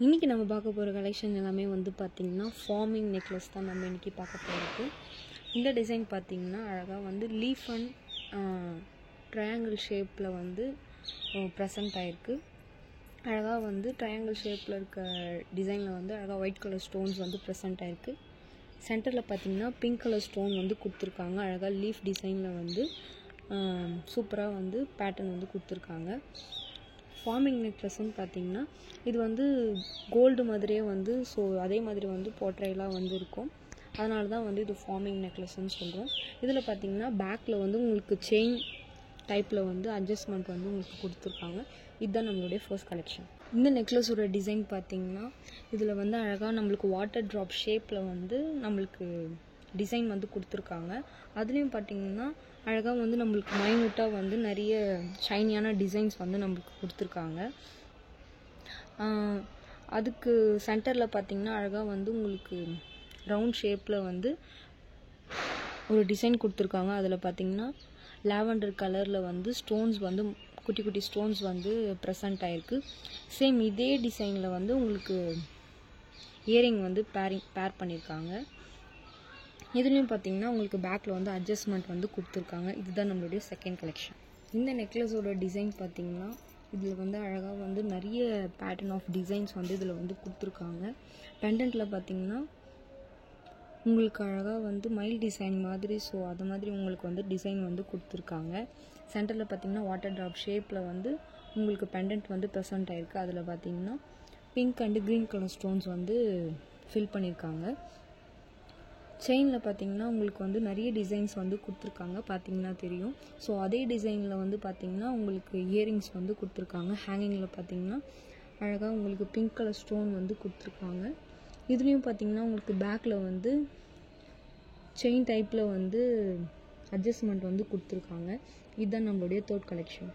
இன்றைக்கி நம்ம பார்க்க போகிற கலெக்ஷன் எல்லாமே வந்து பார்த்திங்கன்னா ஃபார்மிங் நெக்லஸ் தான் நம்ம இன்றைக்கி பார்க்க போகிறது. இந்த டிசைன் பார்த்திங்கன்னா அழகாக வந்து லீஃப் அண்ட் ட்ரையாங்கிள் ஷேப்பில் வந்து ப்ரெசண்ட் ஆகிருக்கு. அழகாக வந்து ட்ரையாங்கிள் ஷேப்பில் இருக்க டிசைனில் வந்து அழகாக ஒயிட் கலர் ஸ்டோன்ஸ் வந்து ப்ரெசண்ட் ஆகிருக்கு. சென்டரில் பார்த்திங்கன்னா பிங்க் கலர் ஸ்டோன் வந்து கொடுத்துருக்காங்க. அழகாக லீஃப் டிசைனில் வந்து சூப்பராக வந்து பேட்டர்ன் வந்து கொடுத்துருக்காங்க. ஃபார்மிங் நெக்லஸ்ன்னு பார்த்திங்கன்னா இது வந்து கோல்டு மாதிரியே வந்து அதே மாதிரி வந்து போர்ட்ரேலாக வந்து இருக்கும். அதனால தான் வந்து இது ஃபார்மிங் நெக்லஸ்ன்னு சொல்கிறோம். இதில் பார்த்திங்கன்னா பேக்கில் வந்து உங்களுக்கு செயின் டைப்பில் வந்து அட்ஜஸ்ட்மெண்ட் வந்து உங்களுக்கு கொடுத்துருக்காங்க. இதுதான் நம்மளுடைய ஃபர்ஸ்ட் கலெக்ஷன். இந்த நெக்லஸோட டிசைன் பார்த்திங்கன்னா இதில் வந்து அழகாக நம்மளுக்கு வாட்டர் ட்ராப் ஷேப்பில் வந்து நம்மளுக்கு டிசைன் வந்து கொடுத்துருக்காங்க. அதுலேயும் பார்த்திங்கன்னா அழகாக வந்து நம்மளுக்கு மைனூட்டாக வந்து நிறைய ஷைனியான டிசைன்ஸ் வந்து நம்மளுக்கு கொடுத்துருக்காங்க. அதுக்கு சென்டரில் பார்த்திங்கன்னா அழகாக வந்து உங்களுக்கு ரவுண்ட் ஷேப்பில் வந்து ஒரு டிசைன் கொடுத்துருக்காங்க. அதில் பார்த்திங்கன்னா லாவெண்டர் கலரில் வந்து ஸ்டோன்ஸ் வந்து குட்டி குட்டி ஸ்டோன்ஸ் வந்து ப்ரெசண்ட் ஆகிருக்கு. சேம் இதே டிசைனில் வந்து உங்களுக்கு இயரிங் வந்து பேர் பண்ணியிருக்காங்க. இதுலேயும் பார்த்திங்கன்னா உங்களுக்கு பேக்கில் வந்து அட்ஜஸ்ட்மெண்ட் வந்து கொடுத்துருக்காங்க. இதுதான் நம்மளுடைய செகண்ட் கலெக்ஷன். இந்த நெக்லஸோட டிசைன் பார்த்திங்கன்னா இதில் வந்து அழகாக வந்து நிறைய பேட்டர்ன் ஆஃப் டிசைன்ஸ் வந்து இதில் வந்து கொடுத்துருக்காங்க. பெண்டன்ட்டில் பார்த்திங்கன்னா உங்களுக்கு அழகாக வந்து மயில் டிசைன் மாதிரி அது மாதிரி உங்களுக்கு வந்து டிசைன் வந்து கொடுத்துருக்காங்க. சென்டரில் பார்த்திங்கன்னா வாட்டர் ட்ராப் ஷேப்பில் வந்து உங்களுக்கு பெண்டன்ட் வந்து ப்ரெசண்ட் ஆகிருக்கு. அதில் பார்த்திங்கன்னா pink and green colour stones வந்து ஃபில் பண்ணியிருக்காங்க. செயினில் பார்த்திங்கன்னா உங்களுக்கு வந்து நிறைய டிசைன்ஸ் வந்து கொடுத்துருக்காங்க, பார்த்திங்கன்னா தெரியும். அதே டிசைனில் வந்து பார்த்திங்கன்னா உங்களுக்கு இயரிங்ஸ் வந்து கொடுத்துருக்காங்க. ஹேங்கிங்கில் பார்த்திங்கன்னா அழகாக உங்களுக்கு பிங்க் கலர் ஸ்டோன் வந்து கொடுத்துருக்காங்க. இதுலேயும் பார்த்திங்கன்னா உங்களுக்கு பேக்கில் வந்து செயின் டைப்பில் வந்து அட்ஜஸ்ட்மெண்ட் வந்து கொடுத்துருக்காங்க. இதுதான் நம்மளுடைய தேர்ட் கலெக்ஷன்.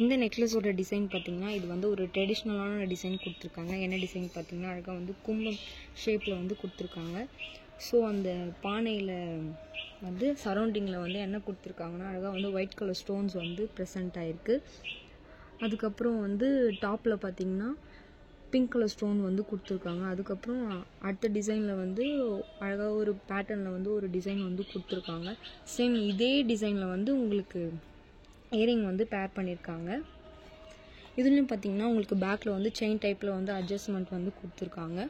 இந்த நெக்லஸோட டிசைன் பார்த்திங்கன்னா இது வந்து ஒரு ட்ரெடிஷ்னலான டிசைன் கொடுத்துருக்காங்க. என்ன டிசைன் பார்த்திங்கன்னா அழகாக வந்து கும்பம் ஷேப்பில் வந்து கொடுத்துருக்காங்க. அந்த பானையில் வந்து சரௌண்டிங்கில் வந்து என்ன கொடுத்துருக்காங்கன்னா அழகாக வந்து ஒயிட் கலர் ஸ்டோன்ஸ் வந்து ப்ரெசண்ட் ஆகிருக்கு. அதுக்கப்புறம் வந்து டாப்பில் பார்த்திங்கன்னா பிங்க் கலர் ஸ்டோன் வந்து கொடுத்துருக்காங்க. அதுக்கப்புறம் அடுத்த டிசைனில் வந்து அழகாக ஒரு பேட்டர்னில் வந்து ஒரு டிசைன் வந்து கொடுத்துருக்காங்க. சேம் இதே டிசைனில் வந்து உங்களுக்கு இயரிங் வந்து பேர் பண்ணியிருக்காங்க. இதுலேயும் பார்த்திங்கன்னா உங்களுக்கு பேக்கில் வந்து செயின் டைப்பில் வந்து அட்ஜஸ்ட்மெண்ட் வந்து கொடுத்துருக்காங்க.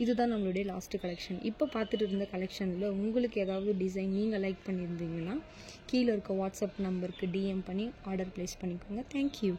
இதுதான் நம்மளுடைய லாஸ்ட்டு கலெக்ஷன். இப்போ பார்த்துட்டு இருந்த கலெக்ஷனில் உங்களுக்கு ஏதாவது டிசைன் நீங்கள் லைக் பண்ணியிருந்தீங்கன்னா கீழே இருக்க வாட்ஸ்அப் நம்பருக்கு டிஎம் பண்ணி ஆர்டர் ப்ளேஸ் பண்ணிக்கோங்க. தேங்க்யூ.